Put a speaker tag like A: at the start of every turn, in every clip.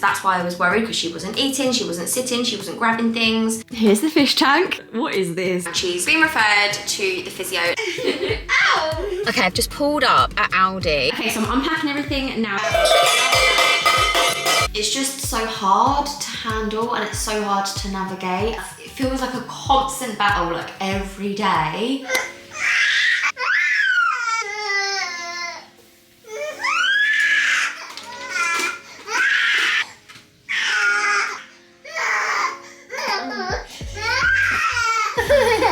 A: That's why I was worried, because she wasn't eating, she wasn't sitting, she wasn't grabbing things.
B: Here's the fish tank. What is this?
A: She's been referred to the physio.
B: Ow! Okay, I've just pulled up at Aldi. Okay, so I'm unpacking everything now.
A: It's just so hard to handle and it's so hard to navigate. It feels like a constant battle, like every day.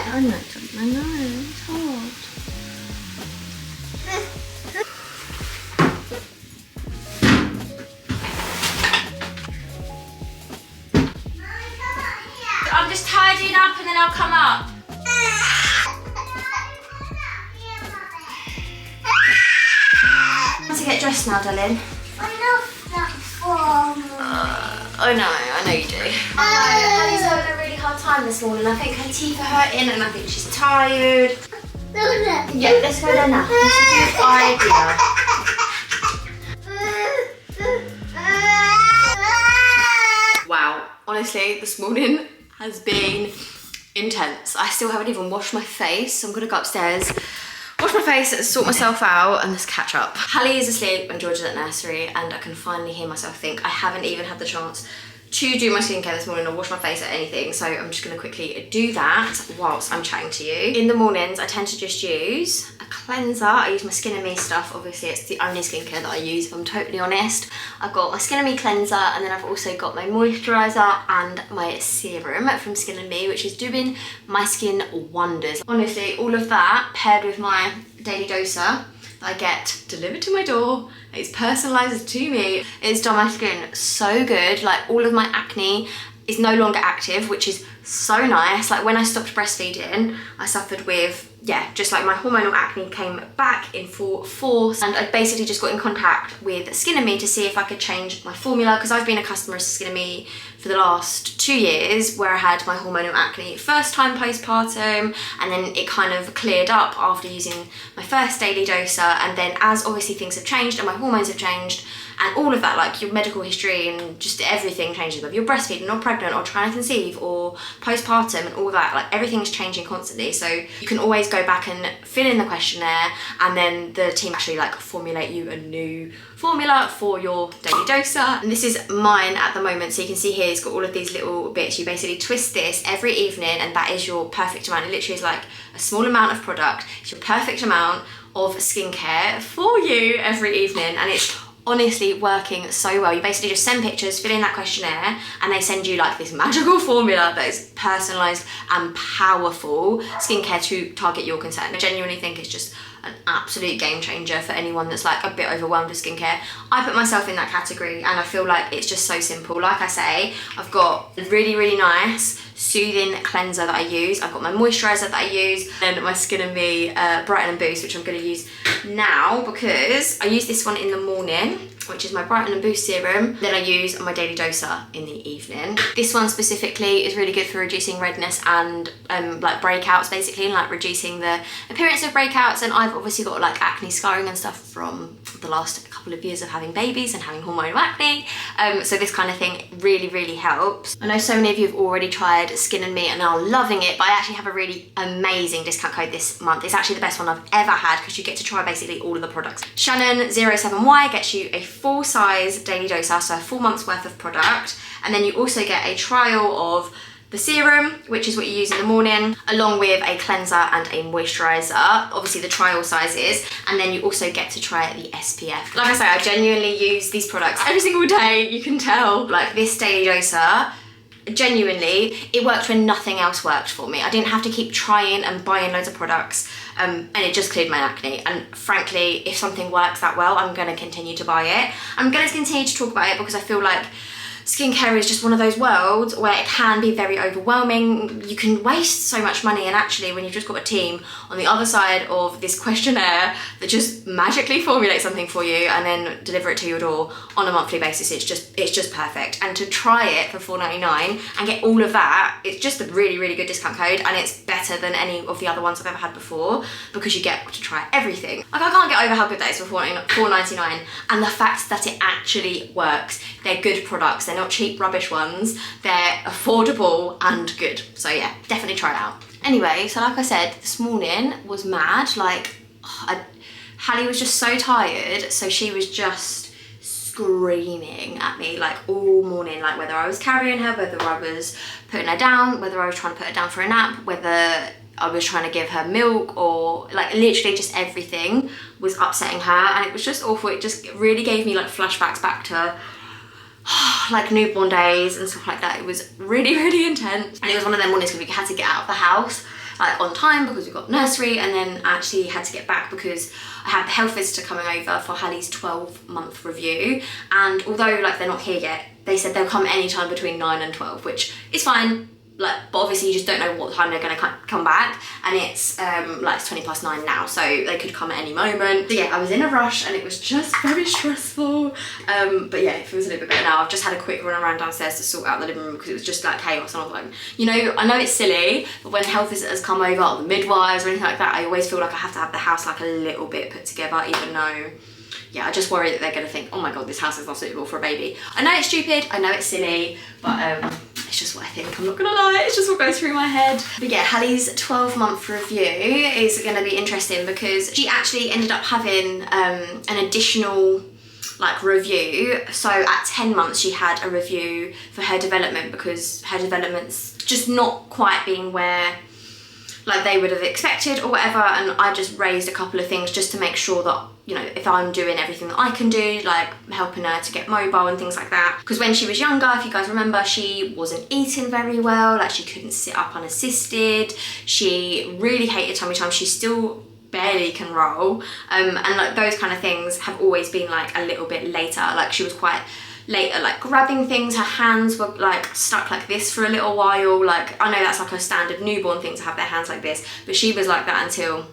B: I know, it's hard.
A: I'm just tidying up and then I'll come up. To get dressed now, darling.
C: I love that form.
A: I know you do. Hallie's having a really hard time this morning. I think her teeth are hurting and I think she's tired. Yeah, let's go there now. That's a good idea. Wow, honestly, this morning has been intense. I still haven't even washed my face, so I'm gonna go upstairs, wash my face, sort myself out, and let's catch up. Hallie is asleep and George is at nursery, and I can finally hear myself think. I haven't even had the chance to do my skincare this morning or wash my face or anything, so I'm just gonna quickly do that whilst I'm chatting to you. In the mornings, I tend to just use a cleanser. I use my Skin and Me stuff. Obviously, it's the only skincare that I use, if I'm totally honest. I've got my Skin and Me cleanser, and then I've also got my moisturiser and my serum from Skin and Me, which is doing my skin wonders. Honestly, all of that paired with my daily doser that I get delivered to my door, it's personalised to me, it's done my skin so good. Like, all of my acne is no longer active, which is so nice. Like, when I stopped breastfeeding, I suffered with, yeah, just like my hormonal acne came back in full force, and I basically just got in contact with Skin and Me to see if I could change my formula, because I've been a customer of Skin and Me for the last 2 years, where I had my hormonal acne first time postpartum, and then it kind of cleared up after using my first daily doser, and then as obviously things have changed and my hormones have changed and all of that, like your medical history and just everything changes, whether you're breastfeeding or pregnant or trying to conceive or postpartum and all that, like everything's changing constantly. So you can always go back and fill in the questionnaire, and then the team actually like formulate you a new formula for your daily doser. And this is mine at the moment, so you can see here it's got all of these little bits. You basically twist this every evening, and that is your perfect amount. It literally is like a small amount of product. It's your perfect amount of skincare for you every evening, and it's honestly working so well. You basically just send pictures, fill in that questionnaire, and they send you like this magical formula that is personalised and powerful skincare to target your concern. I genuinely think it's just an absolute game changer for anyone that's like a bit overwhelmed with skincare. I put myself in that category, and I feel like it's just so simple. Like I say, I've got a really, really nice soothing cleanser that I use. I've got my moisturiser that I use, and my Skin and Me Brighten and Boost, which I'm going to use now because I use this one in the morning, which is my Brighten and Boost serum. Then I use my daily doser in the evening. This one specifically is really good for reducing redness and like breakouts, basically, and like reducing the appearance of breakouts. And I've obviously got like acne scarring and stuff from the last couple of years of having babies and having hormonal acne. So this kind of thing really, really helps. I know so many of you have already tried Skin and Me and are loving it, but I actually have a really amazing discount code this month. It's actually the best one I've ever had, because you get to try basically all of the products. Shannon07Y gets you a full size daily doser, so a full month's worth of product, and then you also get a trial of the serum, which is what you use in the morning, along with a cleanser and a moisturiser, obviously the trial sizes, and then you also get to try the SPF. Like I say, I genuinely use these products every single day. You can tell, like this daily doser, genuinely, it worked when nothing else worked for me. I didn't have to keep trying and buying loads of products, and it just cleared my acne. And frankly, if something works that well, I'm going to continue to buy it. I'm going to continue to talk about it because I feel like skincare is just one of those worlds where it can be very overwhelming. You can waste so much money, and actually when you've just got a team on the other side of this questionnaire that just magically formulate something for you and then deliver it to your door on a monthly basis, it's just perfect. And to try it for $4.99 and get all of that, it's just a really, really good discount code, and it's better than any of the other ones I've ever had before because you get to try everything. Like, I can't get over how good that is for $4.99, and the fact that it actually works. they're good products. They're not cheap rubbish ones. They're affordable and good. So yeah, definitely try it out. Anyway, so like I said, this morning was mad. Like, Hallie was just so tired, so she was just screaming at me like all morning, like whether I was carrying her, whether I was putting her down, whether I was trying to put her down for a nap, whether I was trying to give her milk, or like literally just everything was upsetting her, and it was just awful. It just really gave me like flashbacks back to like newborn days and stuff like that. It was really, really intense, and it was one of them mornings because we had to get out of the house like on time because we got nursery, and then actually had to get back because I had the health visitor coming over for Hallie's 12-month review, and although like they're not here yet, they said they'll come anytime between 9 and 12, which is fine. Like, but obviously you just don't know what time they're going to come back, and it's like it's 9:20 now, so they could come at any moment. So yeah, I was in a rush and it was just very stressful, but yeah, it feels a little bit better now. I've just had a quick run around downstairs to sort out the living room because it was just like chaos, and I was like, you know, I know it's silly, but when health visitors come over, or the midwives or anything like that, I always feel like I have to have the house like a little bit put together, even though, yeah, I just worry that they're going to think, oh my god, this house is not suitable for a baby. I know it's stupid, I know it's silly, but it's just what I think, I'm not gonna lie, it's just what goes through my head. But yeah, Hallie's 12-month review is gonna be interesting because she actually ended up having an additional like review. So at 10 months she had a review for her development because her development's just not quite being where like they would have expected or whatever, and I just raised a couple of things just to make sure that, you know, if I'm doing everything that I can do, like helping her to get mobile and things like that. Because when she was younger, if you guys remember, she wasn't eating very well, like she couldn't sit up unassisted, she really hated tummy time, she still barely can roll, and like those kind of things have always been like a little bit later. Like she was quite late at like grabbing things, her hands were like stuck like this for a little while. Like I know that's like a standard newborn thing to have their hands like this, but she was like that until,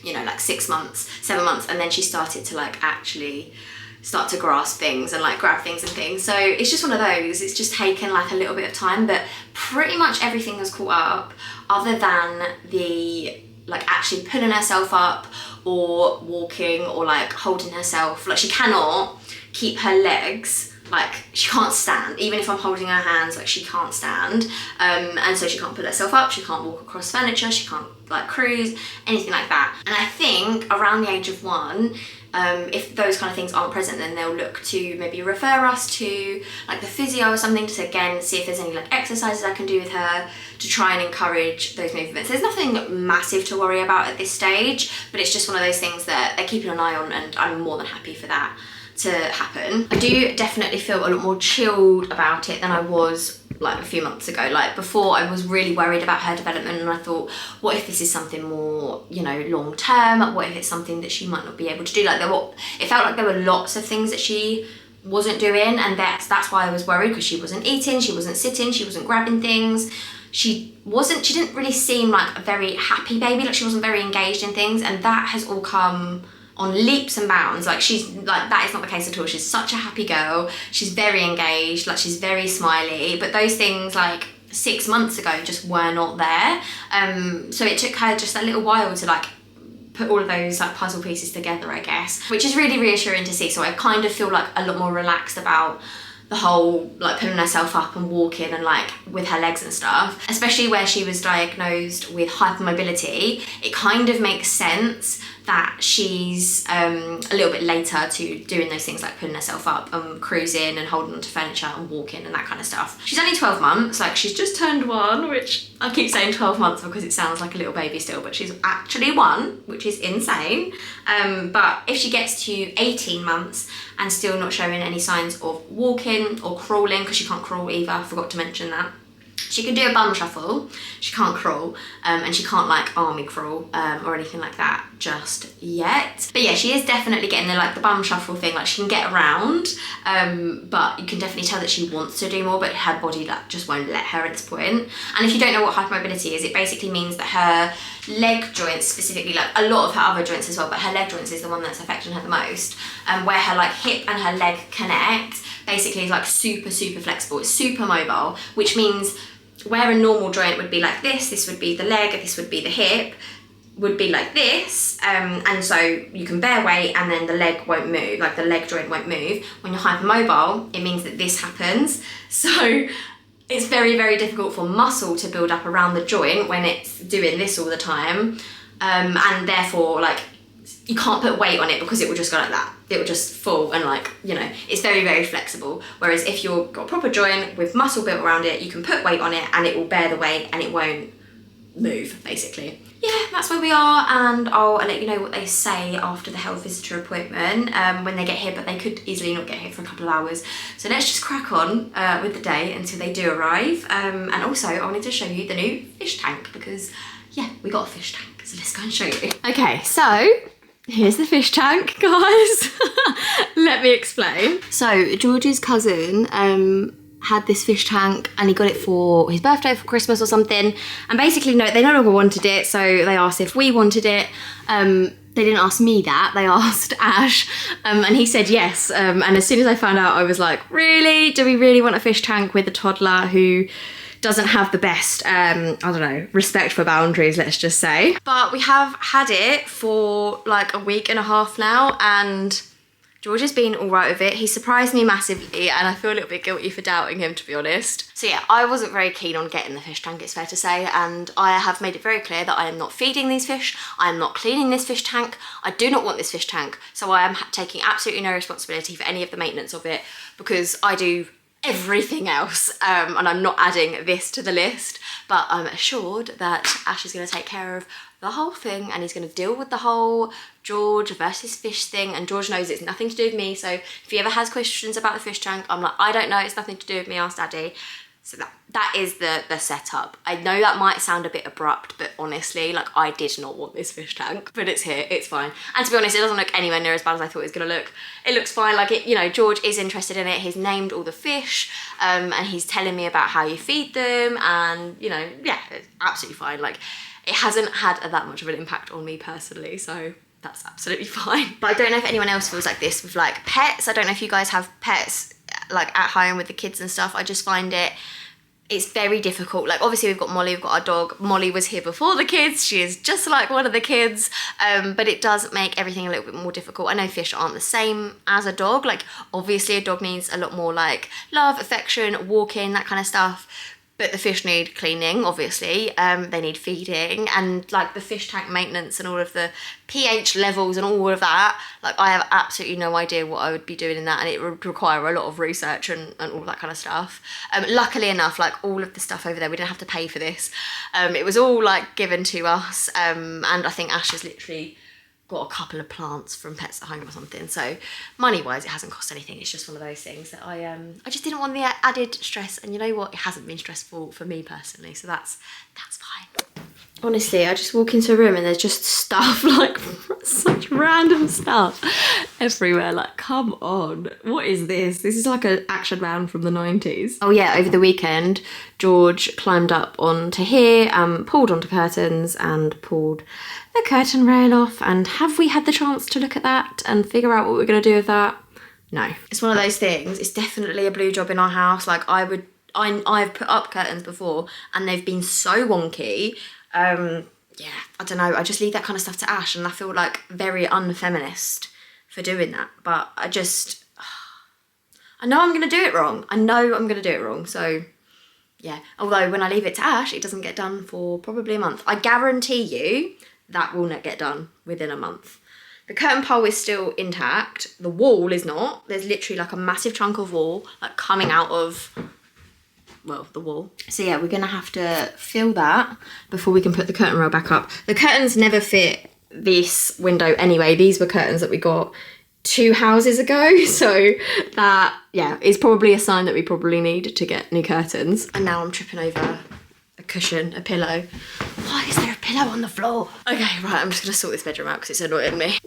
A: you know, like 6 months, 7 months, and then she started to like actually start to grasp things and like grab things and things. So it's just one of those, it's just taken like a little bit of time, but pretty much everything has caught up other than the like actually pulling herself up or walking or like holding herself. Like she cannot keep her legs, like she can't stand, even if I'm holding her hands, like she can't stand, and so she can't put herself up, she can't walk across furniture, she can't like cruise, anything like that. And I think around the age of 1, if those kind of things aren't present, then they'll look to maybe refer us to like the physio or something to again see if there's any like exercises I can do with her to try and encourage those movements. There's nothing massive to worry about at this stage, but it's just one of those things that they're keeping an eye on, and I'm more than happy for that to happen. I do definitely feel a lot more chilled about it than I was like a few months ago. Like before I was really worried about her development, and I thought, what if this is something more, you know, long term? What if it's something that she might not be able to do? Like it felt like there were lots of things that she wasn't doing, and that's why I was worried, because she wasn't eating, she wasn't sitting, she wasn't grabbing things, she didn't really seem like a very happy baby, like she wasn't very engaged in things, and that has all come on leaps and bounds. Like she's like, that is not the case at all. She's such a happy girl, she's very engaged, like she's very smiley, but those things like 6 months ago just were not there. So it took her just a little while to like put all of those like puzzle pieces together, I guess, which is really reassuring to see. So I kind of feel like a lot more relaxed about the whole like pulling herself up and walking and like with her legs and stuff, especially where she was diagnosed with hypermobility. It kind of makes sense that she's a little bit later to doing those things like pulling herself up and cruising and holding onto furniture and walking and that kind of stuff. She's only 12 months, like she's just turned 1, which I keep saying 12 months because it sounds like a little baby still, but she's actually 1, which is insane. But if she gets to 18 months and still not showing any signs of walking or crawling, because she can't crawl either, I forgot to mention that. She can do a bum shuffle, she can't crawl, and she can't like army crawl or anything like that just yet. But yeah, she is definitely getting the bum shuffle thing, like she can get around, but you can definitely tell that she wants to do more, but her body like just won't let her at this point. And if you don't know what hypermobility is, it basically means that her leg joints specifically, like a lot of her other joints as well, but her leg joints is the one that's affecting her the most, where her like hip and her leg connect, basically is like super flexible, it's super mobile, which means where a normal joint would be like this would be the leg, this would be the hip, would be like this, and so you can bear weight and then the leg won't move, like the leg joint won't move. When you're hypermobile, it means that this happens. So it's very, very difficult for muscle to build up around the joint when it's doing this all the time. And therefore, like, you can't put weight on it because it will just go like that. It will just fall and, like, you know, it's very, very flexible. Whereas if you've got a proper joint with muscle built around it, you can put weight on it and it will bear the weight and it won't move, basically. Yeah, that's where we are, and I'll let you know what they say after the health visitor appointment when they get here, but they could easily not get here for a couple of hours. So let's just crack on with the day until they do arrive. And also, I wanted to show you the new fish tank because, yeah, we got a fish tank, so let's go and show you. Okay, so here's the fish tank, guys. Let me explain. So George's cousin had this fish tank and he got it for his birthday, for Christmas or something, and basically they no longer wanted it, so they asked if we wanted it. They didn't ask me that, they asked Ash, and he said yes, and as soon as I found out, I was like, really? Do we really want a fish tank with a toddler who doesn't have the best, I don't know, respect for boundaries, let's just say. But we have had it for like a week and a half now, and George has been all right with it. He surprised me massively, and I feel a little bit guilty for doubting him, to be honest. So yeah, I wasn't very keen on getting the fish tank, it's fair to say, and I have made it very clear that I am not feeding these fish, I am not cleaning this fish tank, I do not want this fish tank, so I am taking absolutely no responsibility for any of the maintenance of it, because I do everything else, and I'm not adding this to the list, but I'm assured that Ash is going to take care of the whole thing, and he's going to deal with the whole George versus fish thing, and George knows it's nothing to do with me, so if he ever has questions about the fish tank, I'm like, I don't know, it's nothing to do with me, ask Daddy. So that is the setup. I know that might sound a bit abrupt, but honestly, like, I did not want this fish tank, but it's here, it's fine. And to be honest, it doesn't look anywhere near as bad as I thought it was gonna look. It looks fine, like, it, you know, George is interested in it, he's named all the fish, and he's telling me about how you feed them, and, you know, yeah, it's absolutely fine. Like, it hasn't had that much of an impact on me personally, so that's absolutely fine. But I don't know if anyone else feels like this with, like, pets. I don't know if you guys have pets, like, at home with the kids and stuff. I just find it's very difficult. Like, obviously we've got Molly, we've got our dog. Molly was here before the kids. She is just like one of the kids, but it does make everything a little bit more difficult. I know fish aren't the same as a dog. Like, obviously a dog needs a lot more, like, love, affection, walking, that kind of stuff. But the fish need cleaning, obviously. They need feeding, and like the fish tank maintenance and all of the pH levels and all of that. Like, I have absolutely no idea what I would be doing in that, and it would require a lot of research and all that kind of stuff. Luckily enough, like, all of the stuff over there, we didn't have to pay for this. It was all, like, given to us, and I think Ash has literally got a couple of plants from Pets at Home or something, so money-wise it hasn't cost anything. It's just one of those things that I just didn't want the added stress, and you know what, it hasn't been stressful for me personally, so that's fine. Honestly, I just walk into a room and there's just stuff, like, such random stuff everywhere. Like, come on, what is this? This is like an action man from the 90s. Oh yeah, over the weekend, George climbed up onto here, pulled onto curtains and pulled the curtain rail off. And have we had the chance to look at that and figure out what we're gonna do with that? No. It's one of those things, it's definitely a blue job in our house. Like, I've put up curtains before and they've been so wonky. Yeah, I don't know, I just leave that kind of stuff to Ash, and I feel like very unfeminist for doing that, but I know I'm gonna do it wrong. I know I'm gonna do it wrong, so yeah. Although when I leave it to Ash, it doesn't get done for probably a month. I guarantee you that will not get done within a month. The curtain pole is still intact, the wall is not. There's literally like a massive chunk of wall, like, coming out of, well, the wall. So yeah, we're gonna have to fill that before we can put the curtain rail back up. The curtains never fit this window anyway. These were curtains that we got 2 houses ago, so that, yeah, is probably a sign that we probably need to get new curtains. And now I'm tripping over a cushion, a pillow. Why is there a pillow on the floor? Okay, right, I'm just gonna sort this bedroom out because it's annoying me.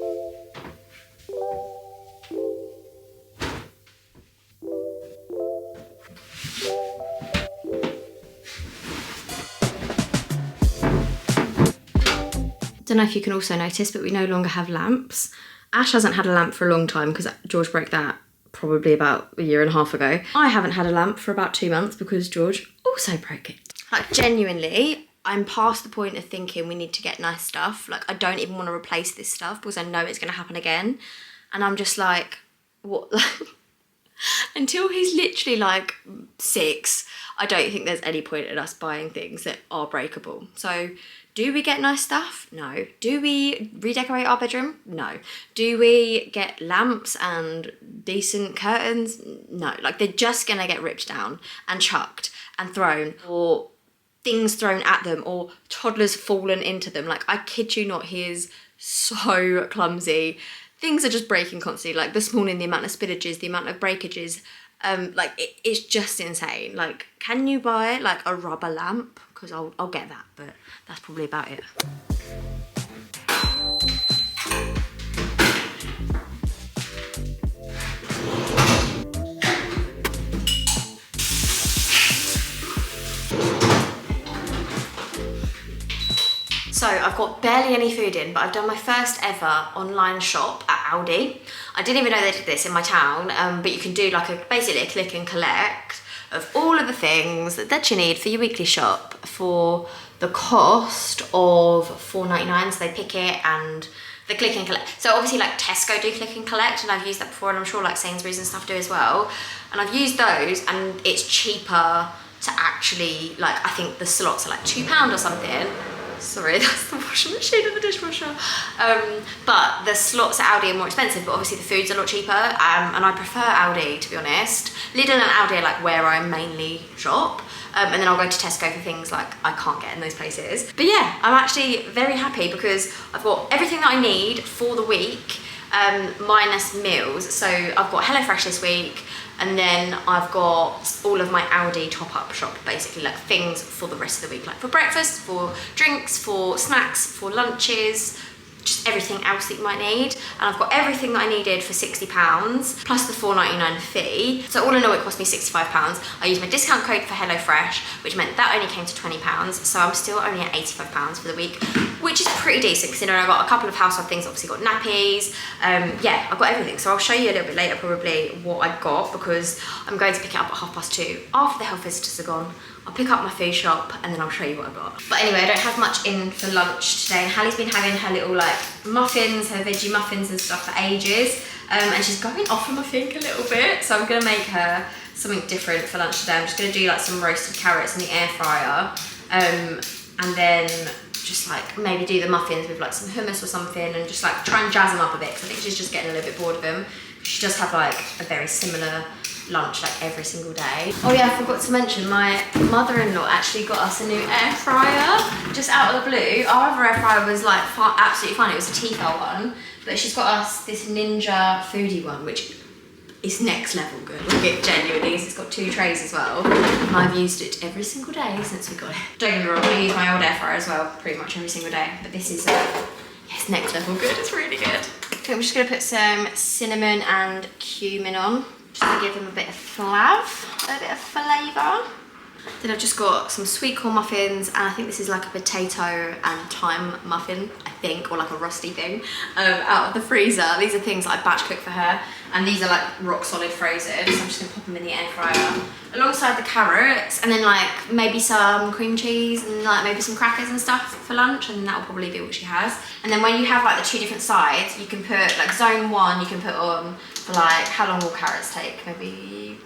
A: Don't know if you can also notice, but we no longer have lamps. Ash hasn't had a lamp for a long time because George broke that probably about a year and a half ago. I haven't had a lamp for about 2 months because George also broke it. Like, genuinely, I'm past the point of thinking we need to get nice stuff. Like, I don't even want to replace this stuff because I know it's going to happen again. And I'm just like, what? Until he's literally like 6, I don't think there's any point in us buying things that are breakable. So do we get nice stuff? No. Do we redecorate our bedroom? No. Do we get lamps and decent curtains? No. Like, they're just gonna get ripped down and chucked and thrown, or things thrown at them, or toddlers fallen into them. Like, I kid you not, he is so clumsy. Things are just breaking constantly. Like, this morning, the amount of spillages, the amount of breakages, like, it's just insane. Like, can you buy like a rubber lamp? Because I'll get that, but that's probably about it. So I've got barely any food in, but I've done my first ever online shop at Aldi. I didn't even know they did this in my town, but you can do like basically a click and collect of all of the things that you need for your weekly shop for the cost of $4.99. So they pick it and the click and collect. So obviously like Tesco do click and collect, and I've used that before, and I'm sure like Sainsbury's and stuff do as well. And I've used those, and it's cheaper to actually, like, I think the slots are like £2 or something. Sorry, that's the washing machine and the dishwasher. But the slots at Aldi are more expensive, but obviously the food's a lot cheaper, and I prefer Aldi, to be honest. Lidl and Aldi are like where I mainly shop, and then I'll go to Tesco for things like I can't get in those places. But yeah, I'm actually very happy because I've got everything that I need for the week, minus meals. So I've got HelloFresh this week, and then I've got all of my Aldi top-up shop, basically, like things for the rest of the week, like for breakfast, for drinks, for snacks, for lunches, just everything else that you might need. And I've got everything that I needed for £60 plus the $4.99 fee. So all in all, it cost me £65. I used my discount code for HelloFresh, which meant that only came to £20. So I'm still only at £85 for the week, which is pretty decent considering I got a couple of household things. Obviously got nappies. Yeah, I've got everything. So I'll show you a little bit later probably what I got, because I'm going to pick it up at 2:30 after the health visitors are gone. I'll pick up my food shop and then I'll show you what I got. But anyway, I don't have much in for lunch today. Hallie's been having her little like muffins, her veggie muffins and stuff for ages. And she's going off them, I think, a little bit. So I'm gonna make her something different for lunch today. I'm just gonna do like some roasted carrots in the air fryer. And then just like maybe do the muffins with like some hummus or something, and just like try and jazz them up a bit, because I think she's just getting a little bit bored of them. She does have like a very similar lunch like every single day. Oh yeah, I forgot to mention, my mother-in-law actually got us a new air fryer just out of the blue. Our other air fryer was like absolutely fine. It was a Tefal one, but she's got us this Ninja Foodie one, which is next level good. Like, it genuinely is. It's got 2 trays as well, and I've used it every single day since we got it. Don't get me wrong, I use my old air fryer as well pretty much every single day, but this is it's next level good. It's really good. Okay, I'm just gonna put some cinnamon and cumin on, just to give them a bit of a bit of flavour. Then I've just got some sweet corn muffins, and I think this is like a potato and thyme muffin, I think, or like a rusty thing, out of the freezer. These are things that I batch cook for her, and these are like rock solid frozen, so I'm just gonna pop them in the air fryer alongside the carrots, and then like maybe some cream cheese and like maybe some crackers and stuff for lunch, and that'll probably be what she has. And then when you have like the 2 different sides, you can put like zone 1, you can put on for like, how long will carrots take? Maybe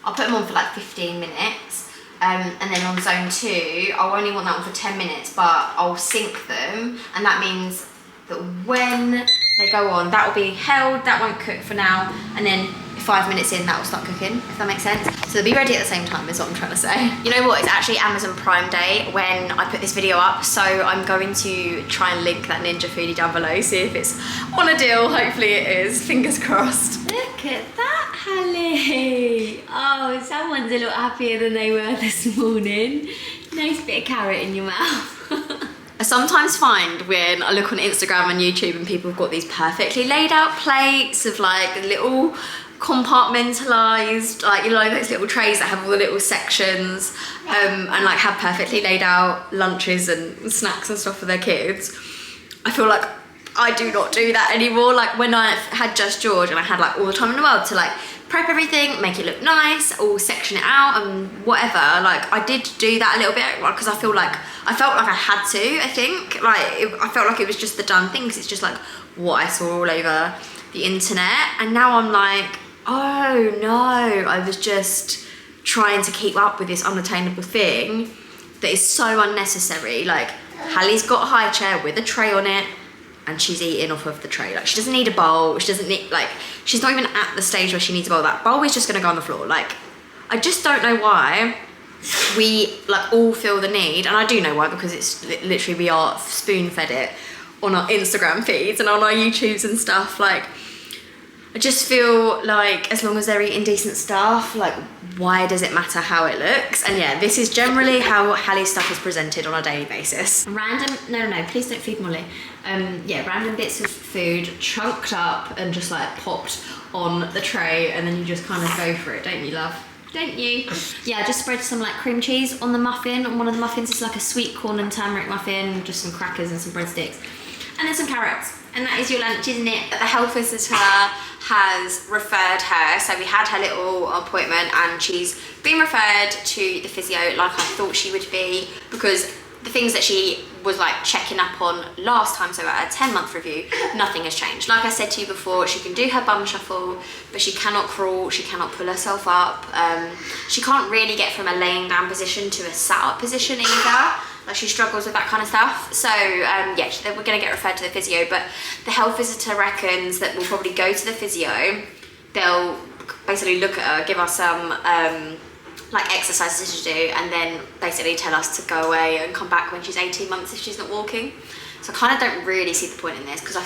A: I'll put them on for like 15 minutes. And then on zone 2, I'll only want that one for 10 minutes, but I'll sync them, and that means that when they go on, that will be held, that won't cook for now, and then 5 minutes in, that will start cooking, if that makes sense. So they'll be ready at the same time, is what I'm trying to say. You know what, it's actually Amazon Prime Day when I put this video up, so I'm going to try and link that Ninja Foodie down below, see if it's on a deal. Hopefully it is, fingers crossed. Look at that, Hallie. Oh, someone's a lot happier than they were this morning. Nice bit of carrot in your mouth. I sometimes find when I look on Instagram and YouTube and people have got these perfectly laid out plates of like little compartmentalized, like, you know, those little trays that have all the little sections, and like have perfectly laid out lunches and snacks and stuff for their kids. I feel like I do not do that anymore. Like when I had just George and I had like all the time in the world to like prep everything, make it look nice, or section it out and whatever. Like I did do that a little bit because I felt like I had to, I think. Like I felt like it was just the done thing because it's just like what I saw all over the internet. And now I'm like, oh no, I was just trying to keep up with this unattainable thing that is so unnecessary. Like Hallie's got a high chair with a tray on it and she's eating off of the tray. Like she doesn't need a bowl, she doesn't need, like she's not even at the stage where she needs a bowl. That bowl is just gonna go on the floor. Like I just don't know why we like all feel the need, and I do know why, because it's literally we are spoon fed it on our Instagram feeds and on our YouTubes and stuff. Like I just feel like as long as they're eating decent stuff, like why does it matter how it looks? And yeah, this is generally how Hallie's stuff is presented on a daily basis. Random, no, please don't feed Molly. Yeah, random bits of food chunked up and just like popped on the tray, and then you just kind of go for it, don't you, love? Don't you? Yeah, I just spread some like cream cheese on the muffin. On one of the muffins, it's like a sweet corn and turmeric muffin, just some crackers and some breadsticks. And then some carrots. And that is your lunch, isn't it? The health visitor has referred her, so we had her little appointment and she's been referred to the physio like I thought she would be, because the things that she was like checking up on last time, so at a 10-month review, nothing has changed. Like I said to you before, she can do her bum shuffle, but she cannot crawl, she cannot pull herself up. She can't really get from a laying down position to a sat up position either. Like she struggles with that kind of stuff. So yeah, we're gonna get referred to the physio, but the health visitor reckons that we'll probably go to the physio. They'll basically look at her, give us some like exercises to do, and then basically tell us to go away and come back when she's 18 months if she's not walking. So I kind of don't really see the point in this, because I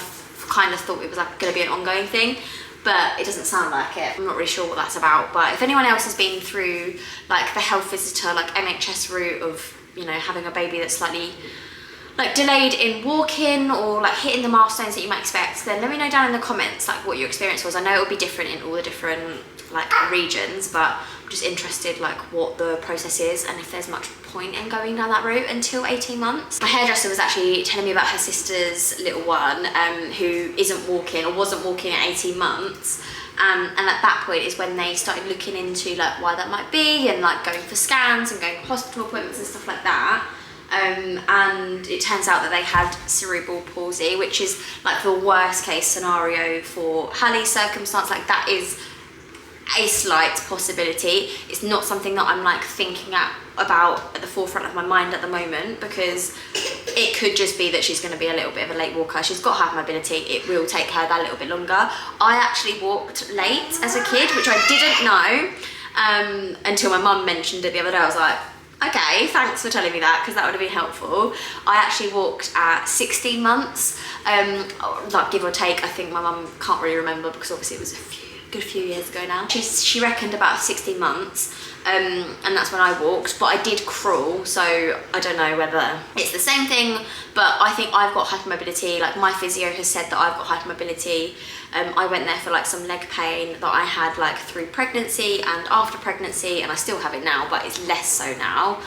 A: kind of thought it was like gonna be an ongoing thing, but it doesn't sound like it. I'm not really sure what that's about. But if anyone else has been through like the health visitor, like NHS route of, you know, having a baby that's slightly like delayed in walking or like hitting the milestones that you might expect, then let me know down in the comments like what your experience was. I know it'll be different in all the different like regions, but I'm just interested like what the process is and if there's much point in going down that route until 18 months. My hairdresser was actually telling me about her sister's little one who isn't walking or wasn't walking at 18 months. And at that point is when they started looking into like why that might be, and like going for scans and going for hospital appointments and stuff like that. And it turns out that they had cerebral palsy, which is like the worst case scenario for Hallie's circumstance. Like that is a slight possibility. It's not something that I'm like thinking about at the forefront of my mind at the moment, because it could just be that she's going to be a little bit of a late walker. She's got hypermobility. It will take her that little bit longer. I actually walked late as a kid, which I didn't know until my mum mentioned it the other day. I was like, okay, thanks for telling me that, because that would have been helpful. I actually walked at 16 months, like give or take. I think my mum can't really remember because obviously it was a good few years ago now. She reckoned about 16 months, and that's when I walked, but I did crawl, so I don't know whether it's the same thing, but I think I've got hypermobility. Like my physio has said that I've got hypermobility. I went there for like some leg pain that I had like through pregnancy and after pregnancy, and I still have it now, but it's less so now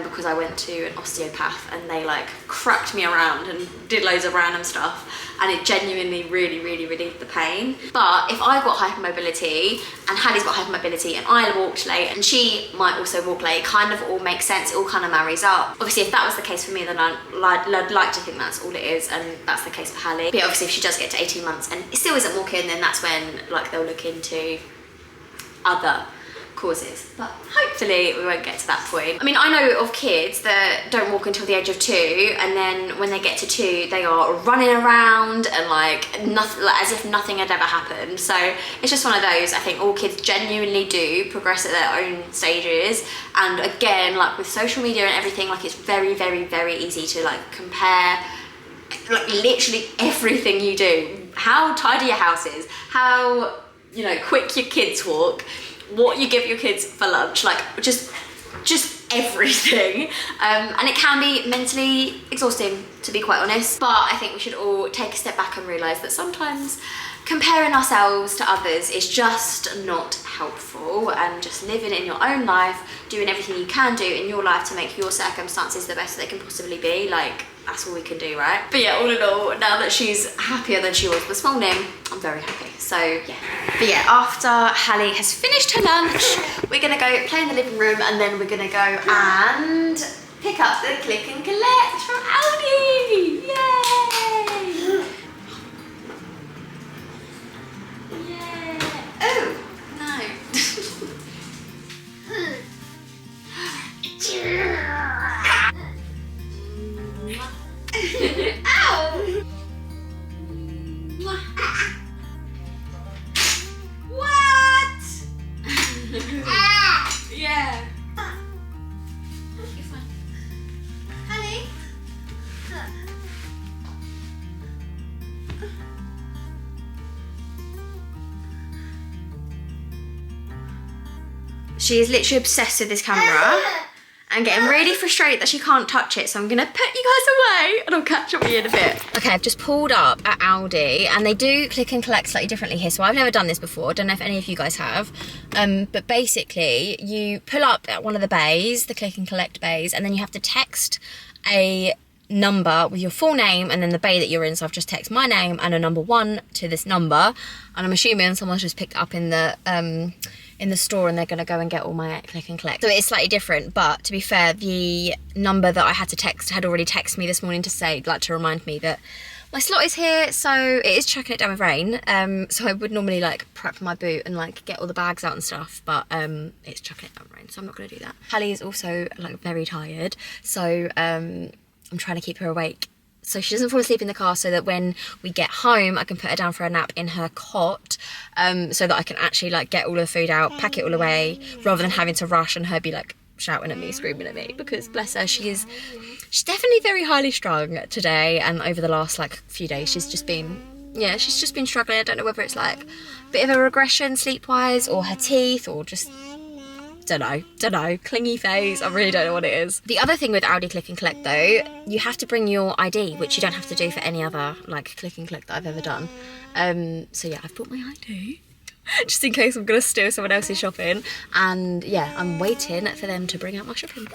A: because I went to an osteopath and they like cracked me around and did loads of random stuff, and it genuinely really relieved the pain. But if I've got hypermobility and Hallie's got hypermobility and I walked late and she might also walk late, it kind of all makes sense. It all kind of marries up. Obviously if that was the case for me, then I'd like to think that's all it is, and that's the case for Hallie. But obviously if she does get to 18 months and it still isn't walking, then that's when like they'll look into other causes, but hopefully we won't get to that point. I mean, I know of kids that don't walk until the age of 2, and then when they get to 2 they are running around and like nothing, like as if nothing had ever happened. So it's just one of those. I think all kids genuinely do progress at their own stages, and again, like with social media and everything, like it's very easy to like compare like literally everything you do, how tidy your house is, how, you know, quick your kids walk, what you give your kids for lunch, like just everything. And it can be mentally exhausting, to be quite honest. But I think we should all take a step back and realise that sometimes comparing ourselves to others is just not helpful, and just living in your own life, doing everything you can do in your life to make your circumstances the best they can possibly be, like that's all we can do, right? But yeah, all in all, now that she's happier than she was this morning, I'm very happy. So yeah. But yeah, after Hallie has finished her lunch, we're gonna go play in the living room and then we're gonna go and pick up the click and collect from Aldi. Yay! Yay! Oh, no. Ow! What? Yeah. You're fine. Honey? She is literally obsessed with this camera and getting really frustrated that she can't touch it, so I'm gonna put you guys away and I'll catch up with you in a bit.
B: Okay, I've just pulled up at Aldi and they do click and collect slightly differently here, so I've never done this before. I don't know if any of you guys have, but basically you pull up at one of the bays, the click and collect bays, and then you have to text a number with your full name and then the bay that you're in. So I've just texted my name and a number 1 to this number, and I'm assuming someone's just picked it up in the store and they're going to go and get all my click and collect. So it is slightly different, but to be fair, the number that I had to text had already texted me this morning to say, like, to remind me that my slot is here. So it is chucking it down with rain. So I would normally like prep my boot and like get all the bags out and stuff, but it's chucking it down with rain, so I'm not going to do that. Hallie is also like very tired, so I'm trying to keep her awake so she doesn't fall asleep in the car, so that when we get home I can put her down for a nap in her cot, so that I can actually like get all the food out, pack it all away, rather than having to rush and her be like shouting at me, screaming at me, because bless her, she's definitely very highly strung today, and over the last like few days she's just been struggling. I don't know whether it's like a bit of a regression sleep-wise, or her teeth, or just don't know, clingy phase. I really don't know what it is. The other thing with Aldi Click and Collect though, you have to bring your ID, which you don't have to do for any other like Click and Collect that I've ever done. So yeah, I've brought my ID just in case I'm gonna steal someone else's shopping, and yeah, I'm waiting for them to bring out my shopping.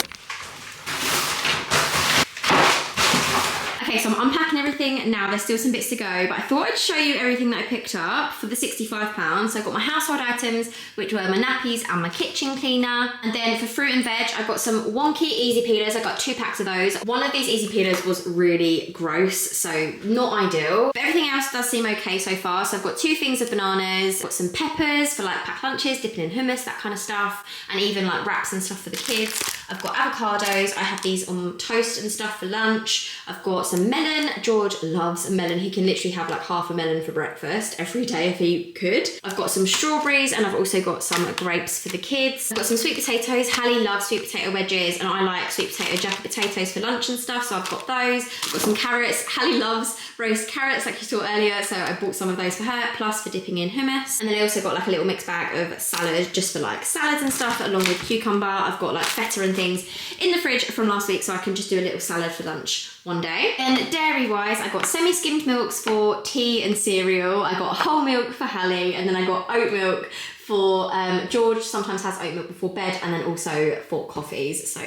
B: Okay, so I'm unpacking everything now. There's still some bits to go, but I thought I'd show you everything that I picked up for the £65. So I got my household items, which were my nappies and my kitchen cleaner. And then for fruit and veg, I got some wonky easy peelers. I got 2 packs of those. One of these easy peelers was really gross, so not ideal. But everything else does seem okay so far. So I've got 2 things of bananas, got some peppers for like packed lunches, dipping in hummus, that kind of stuff, and even like wraps and stuff for the kids. I've got avocados. I have these on toast and stuff for lunch. I've got some melon. George loves melon. He can literally have like half a melon for breakfast every day if he could. I've got some strawberries, and I've also got some grapes for the kids. I've got some sweet potatoes. Hallie loves sweet potato wedges, and I like sweet potato jacket potatoes for lunch and stuff, so I've got those. I've got some carrots. Hallie loves roast carrots like you saw earlier, so I bought some of those for her, plus for dipping in hummus. And then I also got like a little mixed bag of salad, just for like salads and stuff, along with cucumber. I've got like feta and things in the fridge from last week, so I can just do a little salad for lunch one day. And dairy wise, I got semi-skimmed milks for tea and cereal. I got whole milk for Hallie, and then I got oat milk for George. Sometimes has oat milk before bed, and then also for coffees. So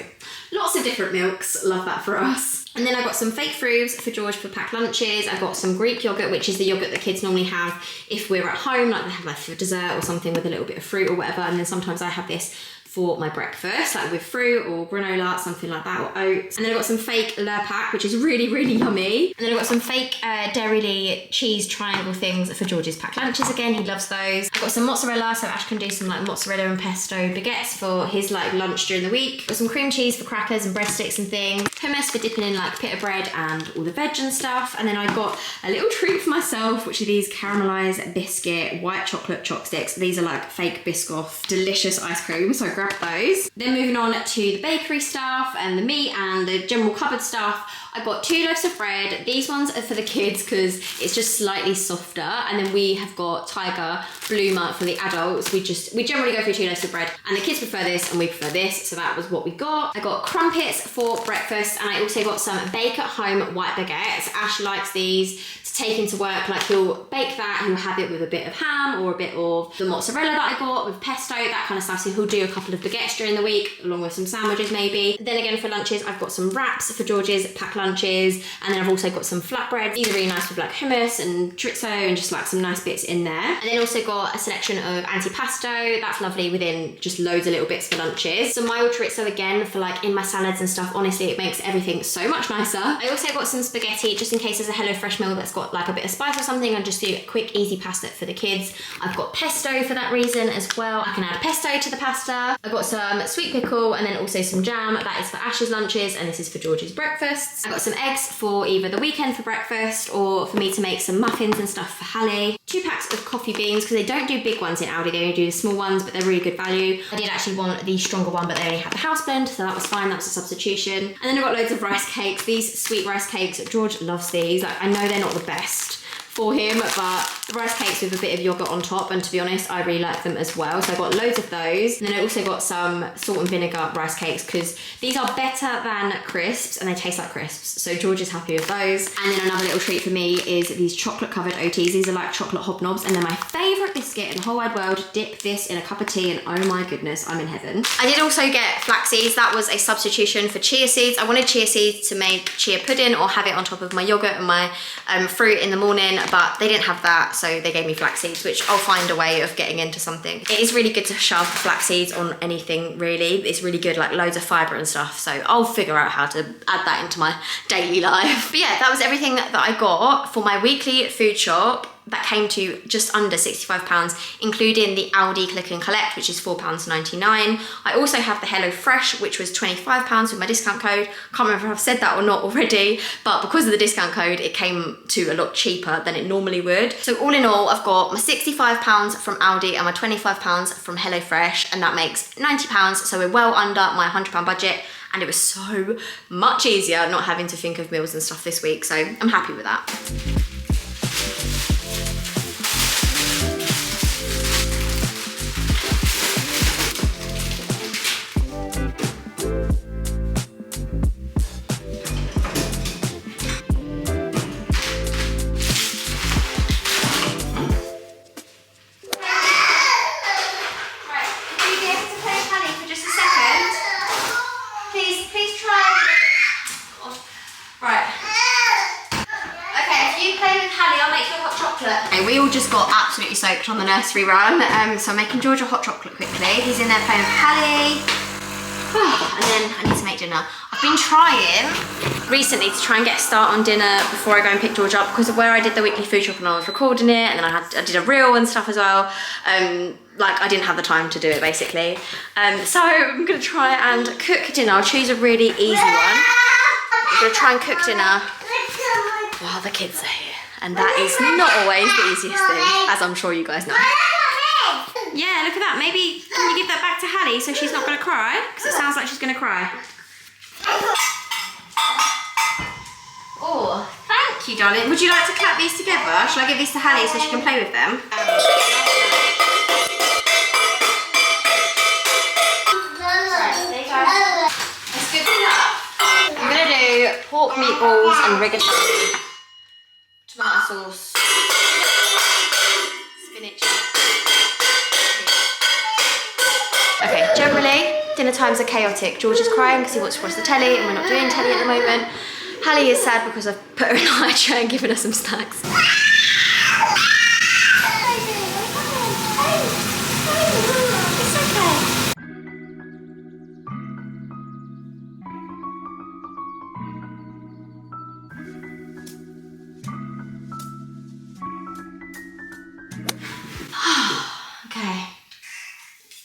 B: lots of different milks, love that for us. And then I got some fake fruits for George for packed lunches. I got some Greek yogurt, which is the yogurt that kids normally have if we're at home, like they have like for dessert or something with a little bit of fruit or whatever. And then sometimes I have this for my breakfast, like with fruit or granola, something like that, or oats. And then I got some fake Lurpak, which is really, really yummy. And then I got some fake Dairy cheese triangle things for George's packed lunches again. He loves those. I got some mozzarella, so Ash can do some like mozzarella and pesto baguettes for his like lunch during the week. Got some cream cheese for crackers and breadsticks and things. Hummus for dipping in like pita bread and all the veg and stuff. And then I got a little treat for myself, which are these caramelized biscuit white chocolate chopsticks. These are like fake Biscoff, delicious ice cream, so I grabbed those. Then moving on to the bakery stuff and the meat and the general cupboard stuff, I got 2 loaves of bread. These ones are for the kids because it's just slightly softer. And then we have got Tiger Bloomer for the adults. We generally go for 2 loaves of bread, and the kids prefer this and we prefer this, so that was what we got. I got crumpets for breakfast. breakfast, and I also got some bake-at-home white baguettes. Ash likes these to take into work. Like, he'll bake that, he'll have it with a bit of ham or a bit of the mozzarella that I got with pesto, that kind of stuff. So he'll do a couple of baguettes during the week, along with some sandwiches maybe. Then again, for lunches, I've got some wraps for George's packed lunches, and then I've also got some flatbreads. These are really nice with like hummus and chorizo and just like some nice bits in there. And then also got a selection of antipasto. That's lovely, within just loads of little bits for lunches. Some mild chorizo again for like in my salads and stuff. Honestly, it makes everything so much nicer. I also got some spaghetti just in case there's a HelloFresh meal that's got like a bit of spice or something, and just do a quick easy pasta for the kids. I've got pesto for that reason as well. I can add pesto to the pasta. I've got some sweet pickle and then also some jam. That is for Ash's lunches, and this is for George's breakfasts. I've got some eggs for either the weekend for breakfast or for me to make some muffins and stuff for Hallie. 2 packs of coffee beans, because they don't do big ones in Aldi, they only do the small ones, but they're really good value. I did actually want the stronger one, but they only had the house blend, so that was fine, that was a substitution. And then I got loads of rice cakes. These sweet rice cakes, George loves these. Like, I know they're not the best for him, but the rice cakes with a bit of yogurt on top, and to be honest, I really like them as well. So I got loads of those. And then I also got some salt and vinegar rice cakes, because these are better than crisps and they taste like crisps. So George is happy with those. And then another little treat for me is these chocolate covered OTs. These are like chocolate hobnobs, and they're my favorite biscuit in the whole wide world. Dip this in a cup of tea and oh my goodness, I'm in heaven. I did also get flax seeds. That was a substitution for chia seeds. I wanted chia seeds to make chia pudding or have it on top of my yogurt and my fruit in the morning, but they didn't have that, so they gave me flax seeds, which I'll find a way of getting into something. It is really good to shove flax seeds on anything, really. It's really good, like loads of fibre and stuff, so I'll figure out how to add that into my daily life. But yeah, that was everything that I got for my weekly food shop. That came to just under £65, including the Aldi Click and Collect, which is £4.99. I also have the HelloFresh, which was £25 with my discount code. Can't remember if I've said that or not already, but because of the discount code, it came to a lot cheaper than it normally would. So all in all, I've got my £65 from Aldi and my £25 from HelloFresh, and that makes £90. So we're well under my £100 budget. And it was so much easier not having to think of meals and stuff this week. So I'm happy with that. We all just got absolutely soaked on the nursery run, so I'm making George a hot chocolate quickly. He's in there playing with Hallie. And then I need to make dinner. I've been trying recently to try and get a start on dinner before I go and pick George up, because of where I did the weekly food shop and I was recording it, and then I did a reel and stuff as well. Like, I didn't have the time to do it, basically. So I'm gonna try and cook dinner. I'll choose a really easy one. I'm gonna try and cook dinner while the kids are here. And that is not always the easiest thing, as I'm sure you guys know. Yeah, look at that. Maybe, can you give that back to Hallie so she's not going to cry? Because it sounds like she's going to cry. Oh, thank you, darling. Would you like to clap these together? Shall I give these to Hallie so she can play with them? Right, there you go. That's good enough. I'm going to do pork meatballs and rigatoni. Tomato sauce, spinach. Okay, generally, dinner times are chaotic. George is crying because he wants to watch the telly and we're not doing telly at the moment. Hallie is sad because I've put her in a high chair and given her some snacks. Okay,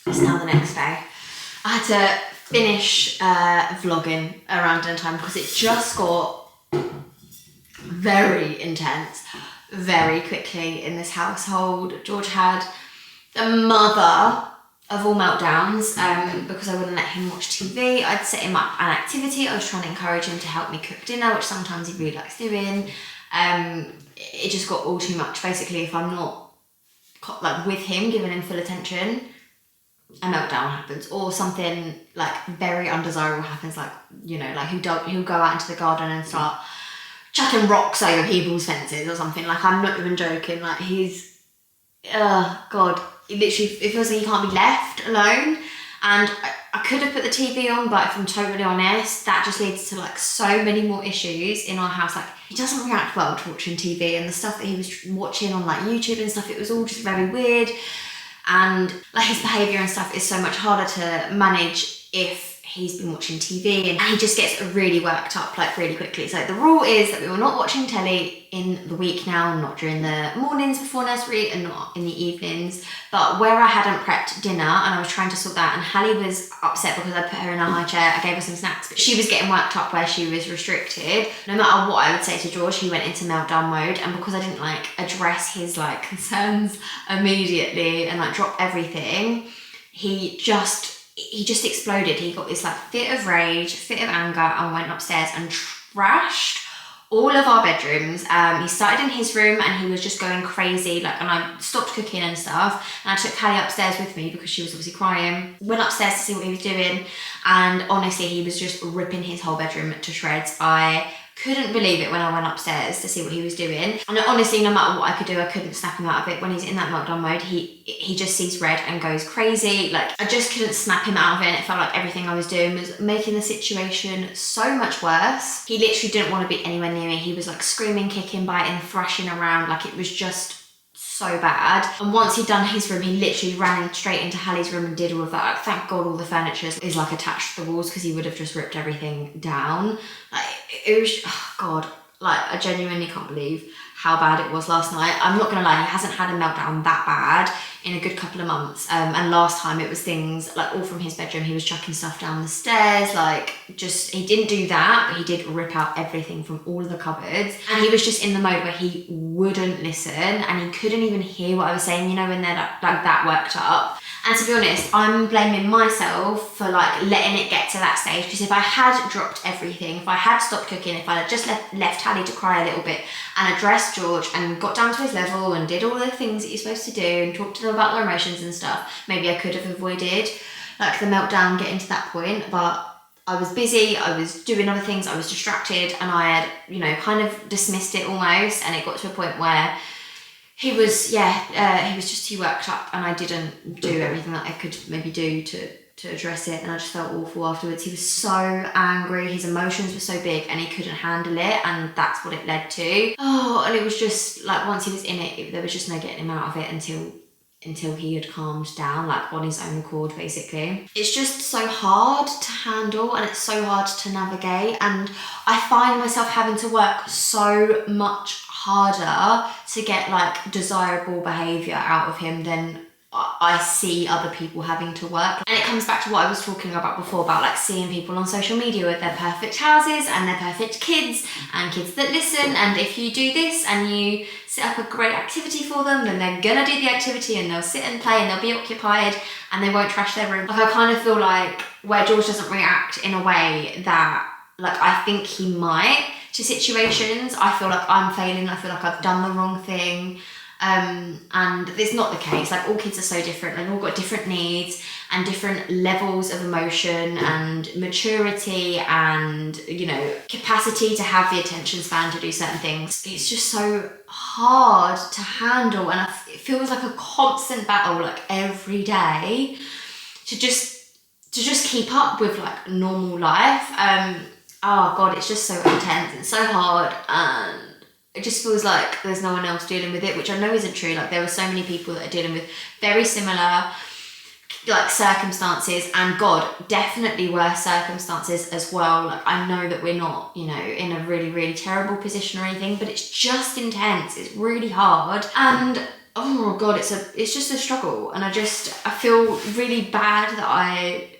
B: it's now the next day. I had to finish vlogging around dinner time because it just got very intense very quickly in this household. George had the mother of all meltdowns because I wouldn't let him watch TV. I'd set him up an activity. I was trying to encourage him to help me cook dinner, which sometimes he really likes doing. It just got all too much. Basically, if I'm not like with him, giving him full attention,
A: a meltdown happens or something like very undesirable happens, like, you know, like he'll go out into the garden and start chucking rocks over people's fences or something. Like, I'm not even joking. Like, he's, God, it feels like he can't be left alone. And I could have put the TV on, but if I'm totally honest, that just leads to like so many more issues in our house. Like, he doesn't react well to watching TV, and the stuff that he was watching on like YouTube and stuff, it was all just very weird. And like, his behaviour and stuff is so much harder to manage if he's been watching TV, and he just gets really worked up like really quickly. So the rule is that we were not watching telly in the week now, not during the mornings before nursery and not in the evenings. But where I hadn't prepped dinner and I was trying to sort that, and Hallie was upset because I put her in a high chair, I gave her some snacks, but she was getting worked up where she was restricted. No matter what I would say to George, he went into meltdown mode, and because I didn't like address his like concerns immediately and like drop everything, he just exploded. He got this like fit of rage, fit of anger, and went upstairs and trashed all of our bedrooms. He started in his room and he was just going crazy, like, and I stopped cooking and stuff, and I took Hallie upstairs with me because she was obviously crying. Went upstairs to see what he was doing, and honestly, he was just ripping his whole bedroom to shreds. I couldn't believe it when I went upstairs to see what he was doing. And honestly, no matter what I could do, I couldn't snap him out of it. When he's in that meltdown mode, he just sees red and goes crazy. Like, I just couldn't snap him out of it, and it felt like everything I was doing was making the situation so much worse. He literally didn't want to be anywhere near me. He was like screaming, kicking, biting, thrashing around. Like, it was just so bad. And once he'd done his room, he literally ran straight into Hallie's room and did all of that. Like, thank God all the furniture is like attached to the walls, because he would have just ripped everything down. Like, it was, oh God, like, I genuinely can't believe how bad it was last night. I'm not gonna lie, he hasn't had a meltdown that bad in a good couple of months. And last time it was things like all from his bedroom. He was chucking stuff down the stairs, like, just, he didn't do that, but he did rip out everything from all of the cupboards. And he was just in the mode where he wouldn't listen, and he couldn't even hear what I was saying, you know, when they're like that worked up. And to be honest, I'm blaming myself for like letting it get to that stage, because if I had dropped everything, if I had stopped cooking, if I had just left Hallie to cry a little bit and addressed George and got down to his level and did all the things that you're supposed to do and talked to them about their emotions and stuff, maybe I could have avoided like the meltdown getting to that point. But I was busy, I was doing other things, I was distracted, and I had, you know, kind of dismissed it almost, and it got to a point where he was just too worked up, and I didn't do everything that I could maybe do to address it, and I just felt awful afterwards. He was so angry, his emotions were so big, and he couldn't handle it, and that's what it led to. Oh, and it was just like, once he was in it, there was just no getting him out of it until he had calmed down, like on his own accord, basically. It's just so hard to handle, and it's so hard to navigate, and I find myself having to work so much harder to get like desirable behaviour out of him than I see other people having to work. And it comes back to what I was talking about before, about like seeing people on social media with their perfect houses and their perfect kids and kids that listen, and if you do this and you set up a great activity for them, then they're gonna do the activity and they'll sit and play and they'll be occupied and they won't trash their room. Like, I kind of feel like where George doesn't react in a way that like I think he might to situations, I feel like I'm failing, I feel like I've done the wrong thing. And it's not the case. Like, all kids are so different, they've all got different needs and different levels of emotion and maturity and, you know, capacity to have the attention span to do certain things. It's just so hard to handle, and it feels like a constant battle, like every day, to just keep up with like normal life. Oh God, it's just so intense and so hard, and it just feels like there's no one else dealing with it, which I know isn't true. Like, there are so many people that are dealing with very similar like circumstances, and God, definitely worse circumstances as well. Like, I know that we're not, you know, in a really, really terrible position or anything, but it's just intense. It's really hard, and oh God, it's just a struggle, and I feel really bad that I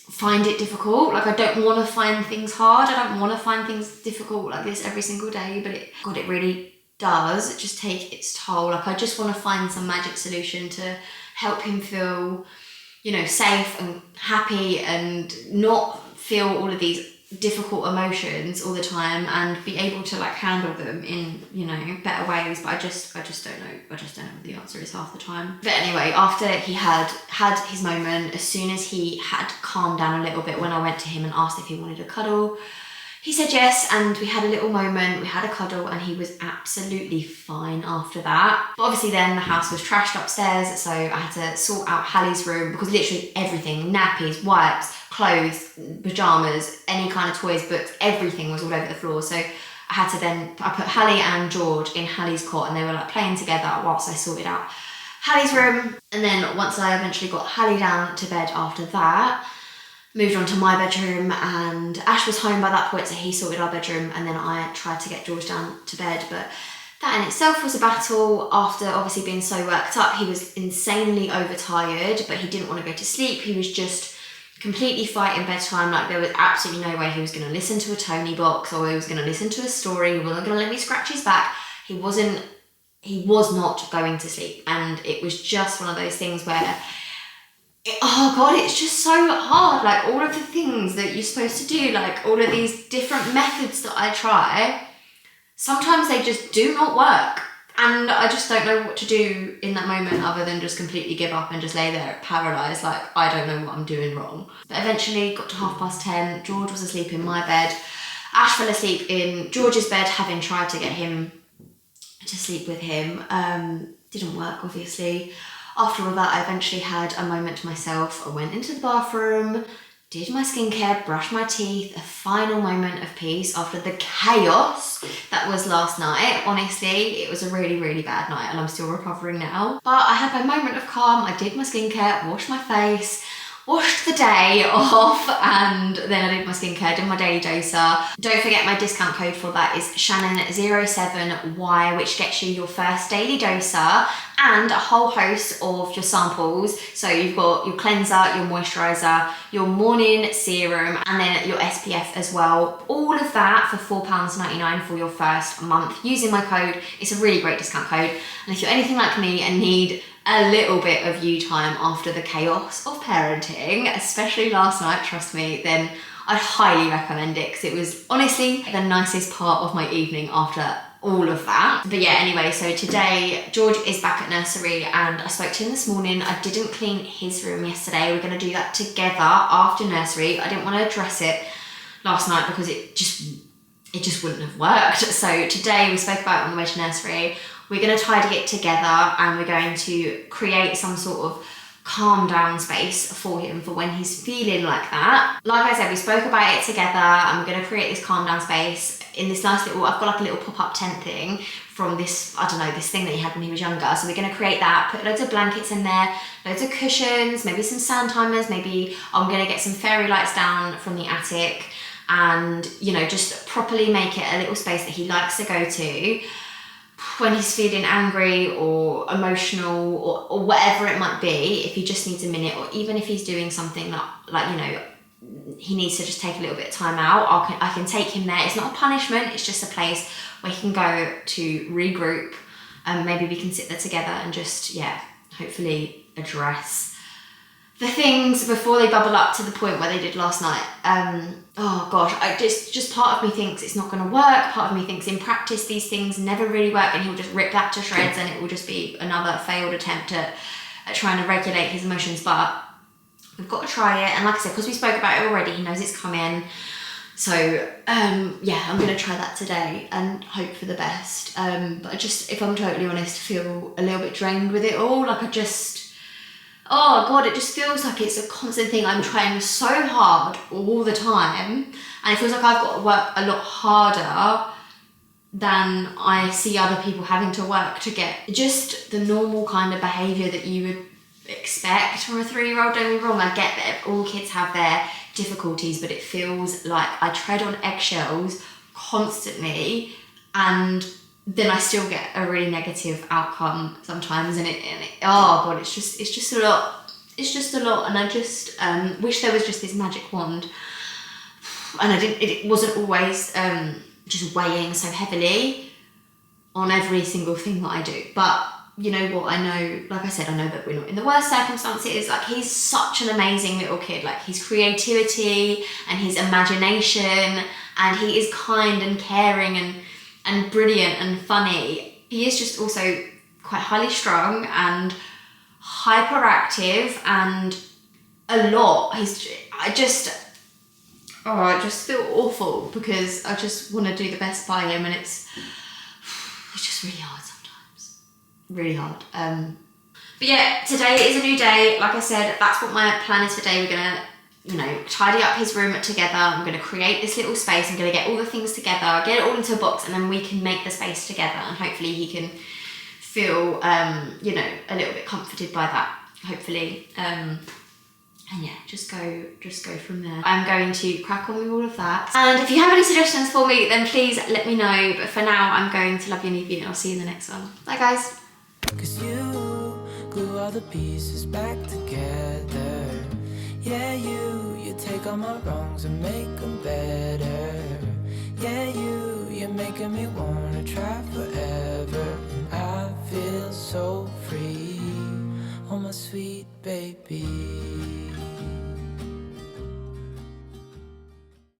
A: find it difficult. Like, I don't want to find things hard, I don't want to find things difficult like this every single day, but it really does just take its toll. Like, I just want to find some magic solution to help him feel, you know, safe and happy and not feel all of these
B: difficult emotions all the time and be able to like handle them in, you know, better ways, but I just don't know what the answer is half the time. But anyway, after he had his moment, as soon as he had calmed down a little bit, when I went to him and asked if he wanted a cuddle, he said yes, and we had a little moment, we had a cuddle, and he was absolutely fine after that. But obviously then the house was trashed upstairs, so I had to sort out Hallie's room, because literally everything, nappies, wipes, clothes, pajamas, any kind of toys, books, everything was all over the floor. So I put Hallie and George in Hallie's cot, and they were like playing together whilst I sorted out Hallie's room. And then once I eventually got Hallie down to bed after that, moved on to my bedroom, and Ash was home by that point, so he sorted our bedroom, and then I tried to get George down to bed. But that in itself was a battle. After obviously being so worked up, he was insanely overtired, but he didn't want to go to sleep. He was just completely fighting bedtime. Like, there was absolutely no way he was going to listen to a Tony box, or he was going to listen to a story. He wasn't going to let me scratch his back. He was not going to sleep, and it was just one of those things where oh God, it's just so hard. Like, all of the things that you're supposed to do, like all of these different methods that I try, sometimes they just do not work. And I just don't know what to do in that moment other than just completely give up and just lay there paralysed, like I don't know what I'm doing wrong. But eventually got to 10:30, George was asleep in my bed. Ash fell asleep in George's bed, having tried to get him to sleep with him. Didn't work, obviously. After all that, I eventually had a moment to myself. I went into the bathroom, did my skincare, brushed my teeth, a final moment of peace after the chaos that was last night. Honestly, it was a really, really bad night, and I'm still recovering now. But I had my moment of calm. I did my skincare, washed my face, washed the day off, and then I did my skincare, did my daily doser. Don't forget my discount code for that is Shannon07Y, which gets you your first daily doser and a whole host of your samples. So you've got your cleanser, your moisturiser, your morning serum, and then your SPF as well. All of that for £4.99 for your first month using my code. It's a really great discount code. And if you're anything like me and need a little bit of you time after the chaos of parenting, especially last night, trust me, then I'd highly recommend it, because it was honestly the nicest part of my evening after all of that. But yeah, anyway, so today George is back at nursery, and I spoke to him this morning. I didn't clean his room yesterday. We're going to do that together after nursery. I didn't want to address it last night because it just wouldn't have worked. So today we spoke about it on the way to nursery. We're going to tidy it together, and we're going to create some sort of calm down space for him for when he's feeling like that. Like I said, we spoke about it together, and we're going to create this calm down space in this nice little, I've got like a little pop-up tent thing from this, I don't know, this thing that he had when he was younger. So we're going to create that, put loads of blankets in there, loads of cushions, maybe some sand timers, maybe I'm going to get some fairy lights down from the attic, and, you know, just properly make it a little space that he likes to go to when he's feeling angry or emotional or whatever it might be. If he just needs a minute, or even if he's doing something like you know, he needs to just take a little bit of time out, I can take him there. It's not a punishment, it's just a place where he can go to regroup, and maybe we can sit there together and just, yeah, hopefully address the things before they bubble up to the point where they did last night. Oh gosh, just part of me thinks it's not going to work. Part of me thinks in practice these things never really work, and he'll just rip that to shreds, and it will just be another failed attempt at trying to regulate his emotions. But we've got to try it, and like I said, because we spoke about it already, he knows it's coming. So yeah, I'm going to try that today and hope for the best. But I just, if I'm totally honest, feel a little bit drained with it all. Like, oh God, it just feels like it's a constant thing. I'm trying so hard all the time, and it feels like I've got to work a lot harder than I see other people having to work to get just the normal kind of behaviour that you would expect from a 3-year-old. Don't get me wrong, I get that all kids have their difficulties, but it feels like I tread on eggshells constantly, and then I still get a really negative outcome sometimes, and it oh God, it's just a lot. It's just a lot, and I just wish there was just this magic wand, and it wasn't always just weighing so heavily on every single thing that I do. But
A: you know what, I know, like I said, I know that we're not in the worst circumstances. Like, he's such an amazing little kid. Like, his creativity and his imagination, and he is kind and caring and brilliant and funny. He is just also quite highly strung and hyperactive and a lot. I just feel awful because I just want to do the best by him, and it's just really hard sometimes. Really hard. But yeah, today is a new day. Like I said, that's what my plan is for today. We're gonna, you know, tidy up his room together. I'm gonna create this little space. I'm gonna get all the things together, get it all into a box, and then we can make the space together, and hopefully he can feel, you know, a little bit comforted by that, hopefully. And yeah, just go from there. I'm going to crack on with all of that. And if you have any suggestions for me, then please let me know. But for now, I'm going to love you and leave you, and I'll see you in the next one. Bye, guys.
D: 'Cause you glue all the pieces back together. Yeah, you take all my wrongs and make them better. Yeah, you're making me wanna try forever. And I feel so free, oh my sweet baby.